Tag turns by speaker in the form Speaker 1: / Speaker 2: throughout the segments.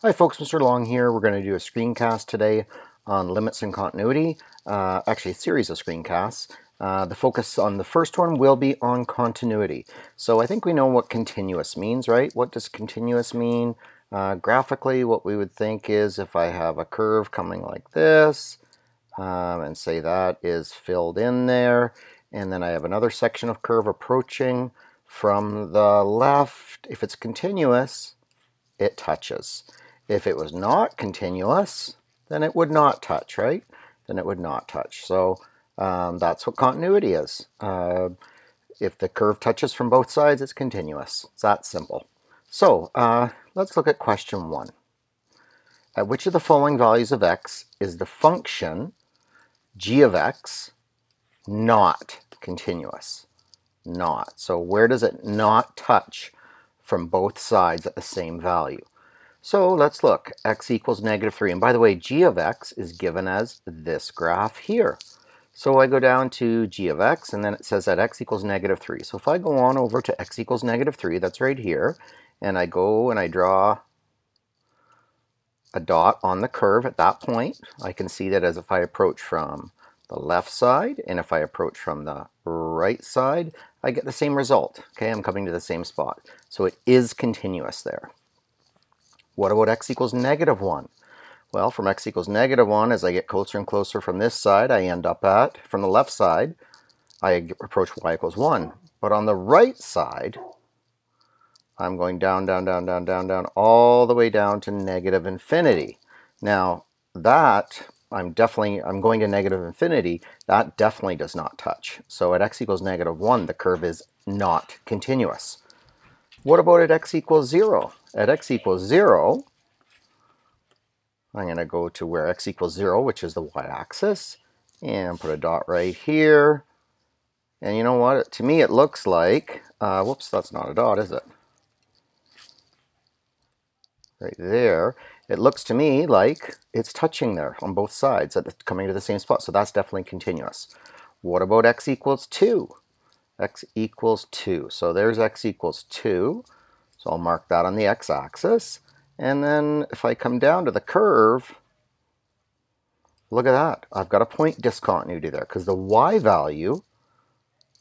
Speaker 1: Hi folks, Mr. Long here. We're going to do a screencast today on limits and continuity. Actually, a series of screencasts. The focus on the first one will be on continuity. So I think we know what continuous means, right? What does continuous mean? Graphically, what we would think is if I have a curve coming like this, and say that is filled in there, and then I have another section of curve approaching from the left. If it's continuous, it touches. If it was not continuous, then it would not touch, right? Then it would not touch. So that's what continuity is. If the curve touches from both sides, it's continuous. It's that simple. So let's look at question 1. At which of the following values of x is the function g of x not continuous? Not. So where does it not touch from both sides at the same value? So let's look. X equals -3. And by the way, g of x is given as this graph here. So I go down to g of x, and then it says that x equals -3. So if I go on over to x equals -3, that's right here, and I go and I draw a dot on the curve at that point, I can see that as if I approach from the left side, and if I approach from the right side, I get the same result. Okay, I'm coming to the same spot. So it is continuous there. What about x equals -1? Well, from x equals -1, as I get closer and closer from this side, I end up at, from the left side, I approach y equals 1. But on the right side, I'm going down, down, down, down, down, down, all the way down to -infinity. Now, that, I'm going to -infinity, that definitely does not touch. So at x equals -1, the curve is not continuous. What about at x equals 0? At x equals 0, I'm going to go to where x equals 0, which is the y-axis, and put a dot right here. And you know what? To me, it looks like, whoops, that's not a dot, is it? Right there. It looks to me like it's touching there on both sides, coming to the same spot. So that's definitely continuous. What about x equals 2? X equals 2. So there's x equals 2. So I'll mark that on the x-axis. And then if I come down to the curve, look at that. I've got a point discontinuity there because the y value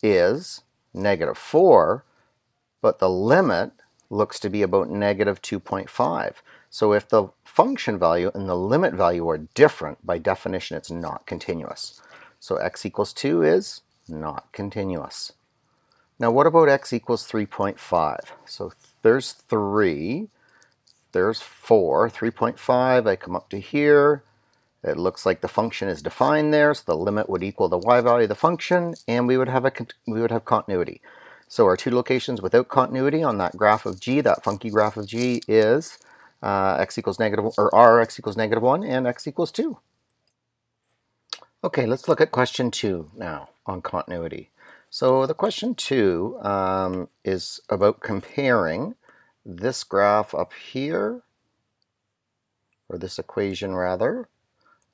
Speaker 1: is -4, but the limit looks to be about -2.5. So if the function value and the limit value are different, by definition it's not continuous. So x equals 2 is not continuous. Now what about x equals 3.5? So there's 3, there's 4, 3.5, I come up to here. It looks like the function is defined there, so the limit would equal the y value of the function, and we would have continuity. So our two locations without continuity on that graph of g, that funky graph of g, is x equals negative, or r x equals -1 and x equals 2. Okay, let's look at question 2 now on continuity. So the question 2 is about comparing this graph up here, or this equation rather,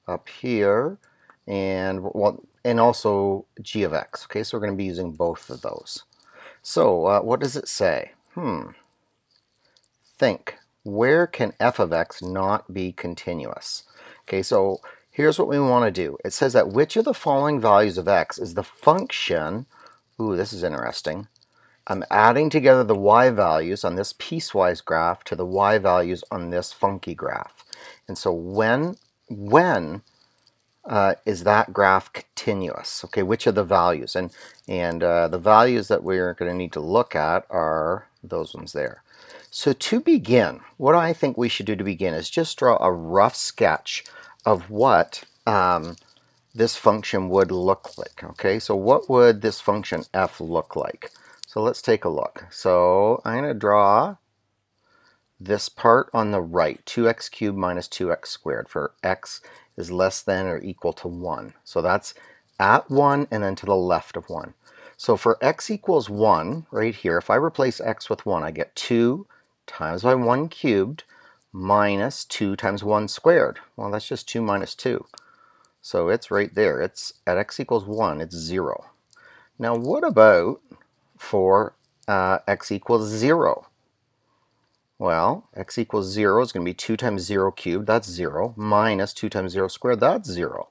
Speaker 1: up here, and also g of x. Okay, so we're going to be using both of those. So what does it say? Think, where can f of x not be continuous? Okay, so here's what we want to do. It says that which of the following values of x is the function, ooh, this is interesting. I'm adding together the y values on this piecewise graph to the y values on this funky graph. And so when is that graph continuous? Okay, which of the values? And the values that we're going to need to look at are those ones there. So to begin, what I think we should do to begin is just draw a rough sketch of what this function would look like. Okay, so what would this function f look like? So let's take a look. So I'm going to draw this part on the right, 2x cubed minus 2x squared, for x is less than or equal to 1. So that's at 1 and then to the left of 1. So for x equals 1, right here, if I replace x with 1, I get 2 times by 1 cubed minus 2 times 1 squared. Well, that's just 2 minus 2. So it's right there. It's at x equals 1, it's 0. Now what about for x equals 0? Well, x equals 0 is going to be 2 times 0 cubed, that's 0, minus 2 times 0 squared, that's 0.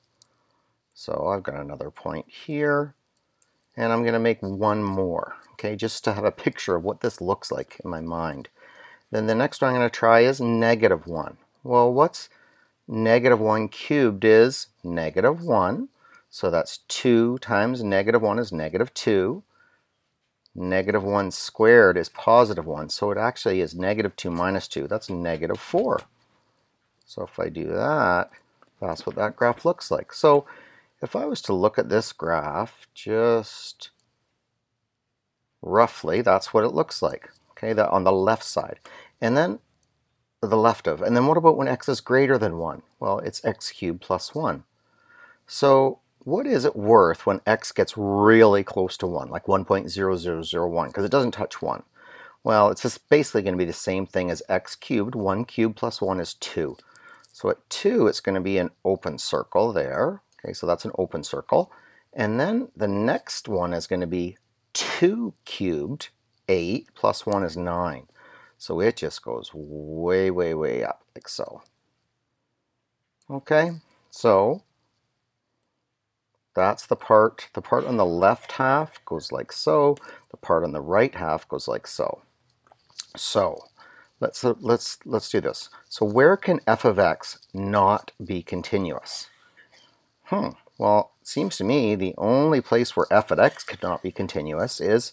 Speaker 1: So I've got another point here, and I'm going to make one more, okay, just to have a picture of what this looks like in my mind. Then the next one I'm going to try is negative 1. Well, what's negative 1 cubed is negative 1. So that's 2 times negative 1 is negative 2. Negative 1 squared is positive 1. So it actually is negative 2 minus 2. That's negative 4. So if I do that, that's what that graph looks like. So if I was to look at this graph, just roughly, that's what it looks like. Okay, that on the left side. And then the left of. And then what about when x is greater than 1? Well, it's x cubed plus 1. So what is it worth when x gets really close to 1, like 1.0001, because it doesn't touch 1? Well, it's just basically going to be the same thing as x cubed. 1 cubed plus 1 is 2. So at 2, it's going to be an open circle there. Okay, so that's an open circle. And then the next one is going to be 2 cubed, 8, plus 1 is 9. So it just goes way, way, way up, like so. Okay, so that's the part. The part on the left half goes like so. The part on the right half goes like so. So let's do this. So where can f of x not be continuous? Well, it seems to me the only place where f of x could not be continuous is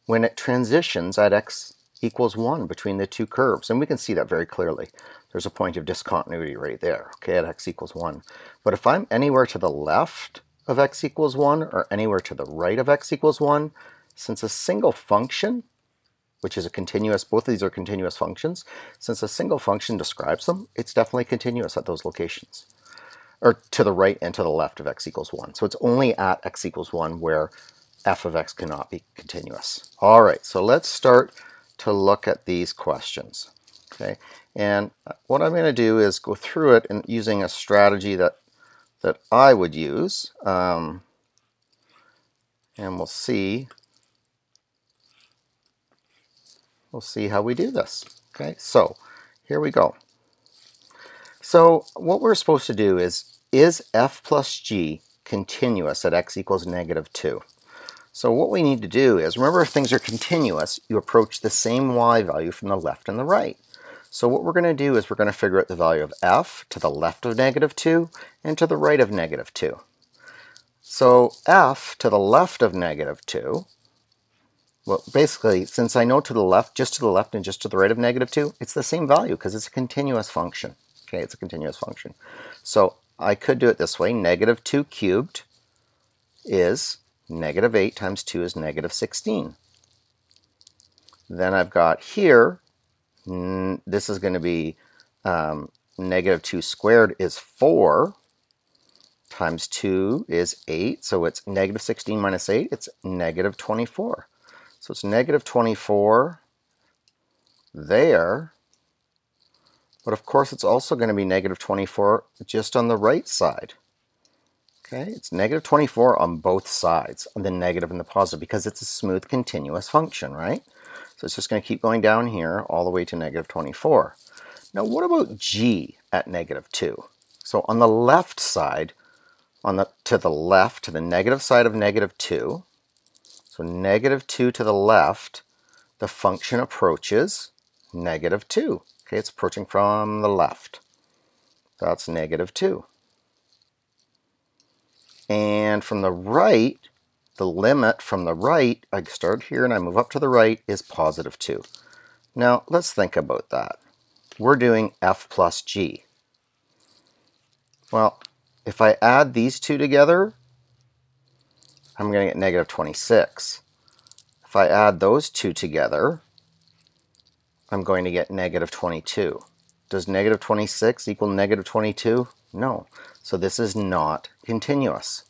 Speaker 1: when it transitions at x equals 1 between the two curves. And we can see that very clearly. There's a point of discontinuity right there, okay, at x equals 1. But if I'm anywhere to the left of x equals 1 or anywhere to the right of x equals 1, since a single function, which is a continuous, both of these are continuous functions, since a single function describes them, it's definitely continuous at those locations, or to the right and to the left of x equals 1. So it's only at x equals 1 where f of x cannot be continuous. All right, so let's start to look at these questions. Okay, and what I'm going to do is go through it and using a strategy that I would use, and we'll see how we do this. Okay, so here we go. So what we're supposed to do is f plus g continuous at x equals negative 2? So what we need to do is, remember, if things are continuous, you approach the same y value from the left and the right. So what we're going to do is we're going to figure out the value of f to the left of negative 2 and to the right of negative 2. So f to the left of negative 2, well, basically, since I know to the left, just to the left and just to the right of negative 2, it's the same value because it's a continuous function. Okay, it's a continuous function. So I could do it this way. Negative 2 cubed is negative 8 times 2 is negative 16. Then I've got here, this is going to be negative 2 squared is 4 times 2 is 8. So it's negative 16 minus 8. It's negative 24. So it's negative 24 there. But of course, it's also going to be negative 24 just on the right side. Okay, it's negative 24 on both sides, on the negative and the positive, because it's a smooth continuous function, right? So it's just going to keep going down here all the way to negative 24. Now what about g at negative 2? So on the left side, to the left, to the negative side of negative 2, so negative 2 to the left, the function approaches negative 2. Okay, it's approaching from the left. That's negative 2. And from the right, the limit from the right, I start here and I move up to the right, is positive 2. Now, let's think about that. We're doing f plus g. Well, if I add these two together, I'm going to get negative 26. If I add those two together, I'm going to get negative 22. Does negative 26 equal negative 22? No. So this is not continuous.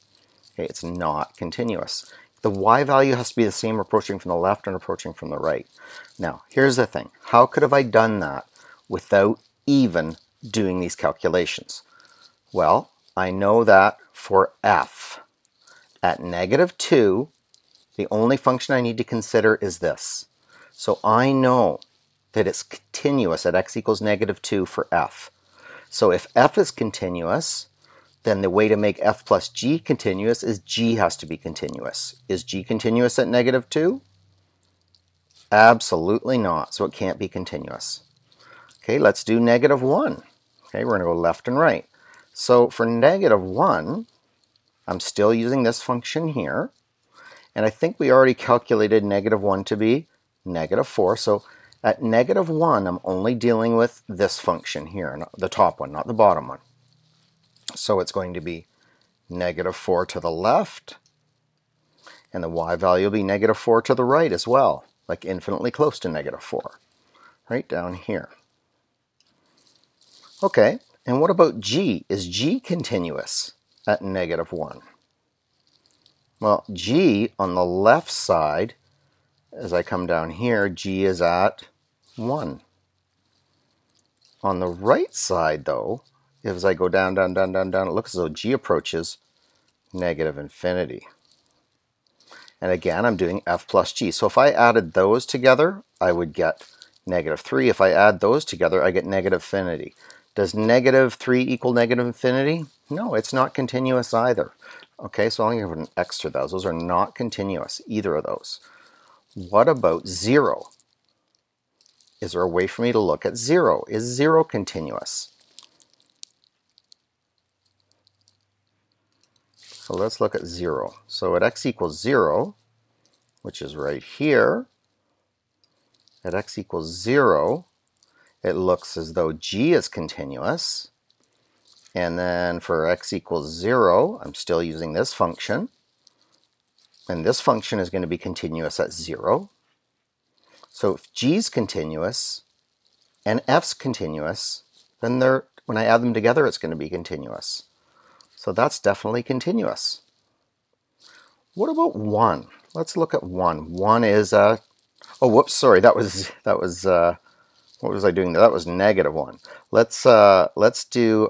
Speaker 1: Okay, it's not continuous. The y value has to be the same approaching from the left and approaching from the right. Now, here's the thing. How could have I done that without even doing these calculations? Well, I know that for f at negative 2, the only function I need to consider is this. So I know that it's continuous at x equals -2 for f. So if f is continuous, then the way to make f plus g continuous is g has to be continuous. Is g continuous at -2? Absolutely not, so it can't be continuous. Okay, let's do -1. Okay, we're going to go left and right. So for -1, I'm still using this function here. And I think we already calculated -1 to be -4. So at -1, I'm only dealing with this function here, the top one, not the bottom one. So it's going to be -4 to the left, and the y value will be -4 to the right as well, like infinitely close to -4, right down here. Okay, and what about g? Is g continuous at -1? Well, g on the left side, as I come down here, g is at 1. On the right side, though, as I go down, down, down, down, down, it looks as though g approaches -infinity. And again, I'm doing f plus g. So if I added those together, I would get -3. If I add those together, I get -infinity. Does -3 equal -infinity? No, it's not continuous either. Okay, so I'm going to put an X to those. Those are not continuous, either of those. What about 0? Is there a way for me to look at 0? Is 0 continuous? So let's look at 0. So at x equals 0, which is right here, at x equals 0, it looks as though g is continuous. And then for x equals 0, I'm still using this function. And this function is going to be continuous at 0. So if g is continuous and f's continuous, then when I add them together, it's going to be continuous. So that's definitely continuous. What about 1? Let's look at 1. 1 is oh, whoops, sorry, that was what was I doing there? That was -1. Let's do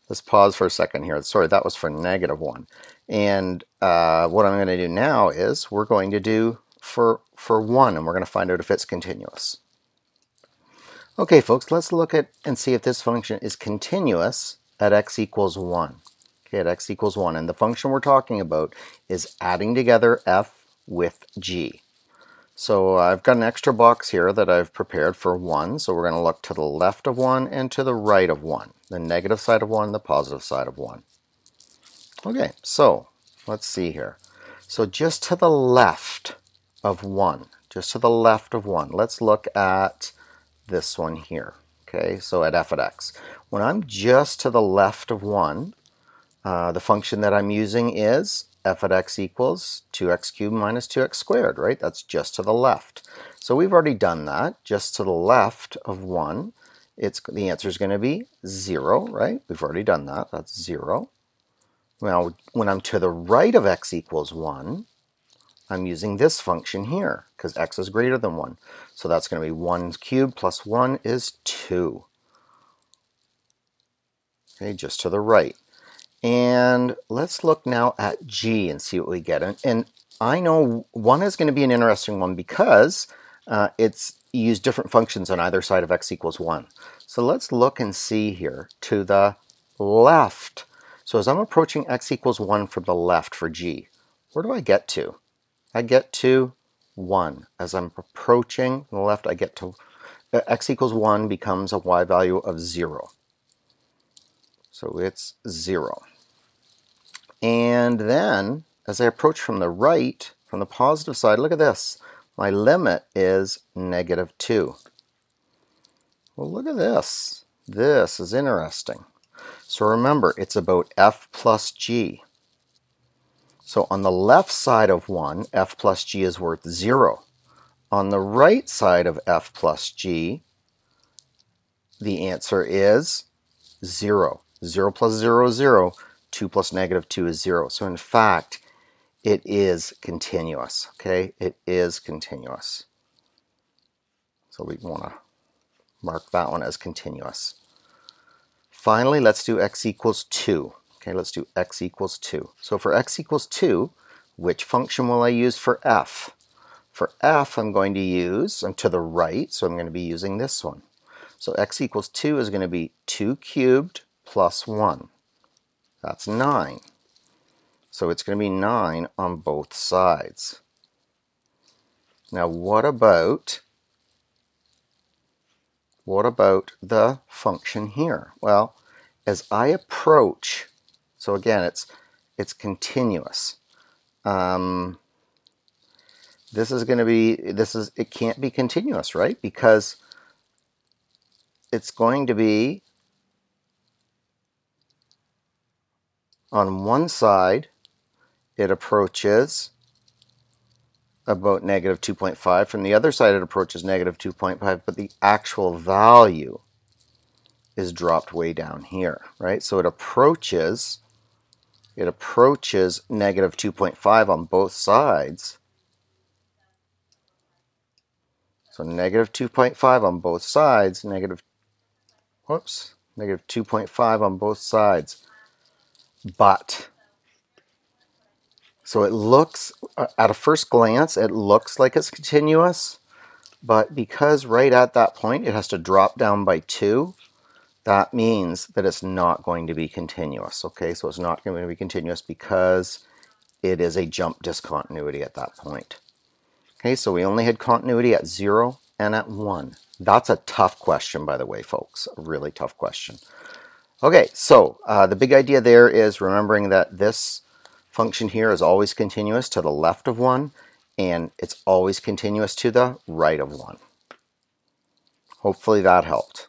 Speaker 1: let's pause for a second here. Sorry, that was for -1. And what I'm going to do now is we're going to do for 1, and we're going to find out if it's continuous. Okay, folks, let's look at and see if this function is continuous at x equals 1. Okay, at x equals 1. And the function we're talking about is adding together f with g. So I've got an extra box here that I've prepared for 1. So we're going to look to the left of 1 and to the right of 1. The negative side of 1, the positive side of 1. Okay, so let's see here. So just to the left of 1, just to the left of 1, let's look at this one here. Okay, so at f of x. When I'm just to the left of 1, the function that I'm using is f of x equals 2x cubed minus 2x squared, right? That's just to the left. So we've already done that. Just to the left of 1, the answer is going to be 0, right? We've already done that. That's 0. Now, when I'm to the right of x equals 1, I'm using this function here because x is greater than 1. So that's going to be 1 cubed plus 1 is 2. Okay, just to the right. And let's look now at g and see what we get. And I know 1 is going to be an interesting one because it's used different functions on either side of x equals 1. So let's look and see here to the left. So as I'm approaching x equals 1 from the left for g, where do I get to? I get to 1. As I'm approaching the left, I get to x equals 1 becomes a y value of 0. So it's 0. And then, as I approach from the right, from the positive side, look at this. My limit is -2. Well, look at this. This is interesting. So remember, it's about f plus g. So on the left side of 1, f plus g is worth 0. On the right side of f plus g, the answer is 0. 0 plus 0 is 0. 2 plus -2 is 0. So in fact, it is continuous. Okay, it is continuous. So we want to mark that one as continuous. Finally, let's do x equals 2. Okay, let's do x equals 2. So for x equals 2, which function will I use for f? For f, I'm going to use, I'm to the right, so I'm going to be using this one. So x equals 2 is going to be 2 cubed plus 1. That's 9. So it's going to be 9 on both sides. Now what about the function here? Well, as I approach, so again, it's continuous. This is going to be, it can't be continuous, right? Because it's going to be on one side, it approaches about negative 2.5. From the other side, it approaches negative 2.5, but the actual value is dropped way down here, right? So it approaches negative 2.5 on both sides. So negative 2.5 on both sides, negative 2.5 on both sides. But, so it looks, at a first glance, it looks like it's continuous, but because right at that point it has to drop down by 2, that means that it's not going to be continuous, okay? So it's not going to be continuous because it is a jump discontinuity at that point. Okay, so we only had continuity at 0 and at 1. That's a tough question, by the way, folks. A really tough question. Okay, so the big idea there is remembering that this function here is always continuous to the left of 1, and it's always continuous to the right of 1. Hopefully that helped.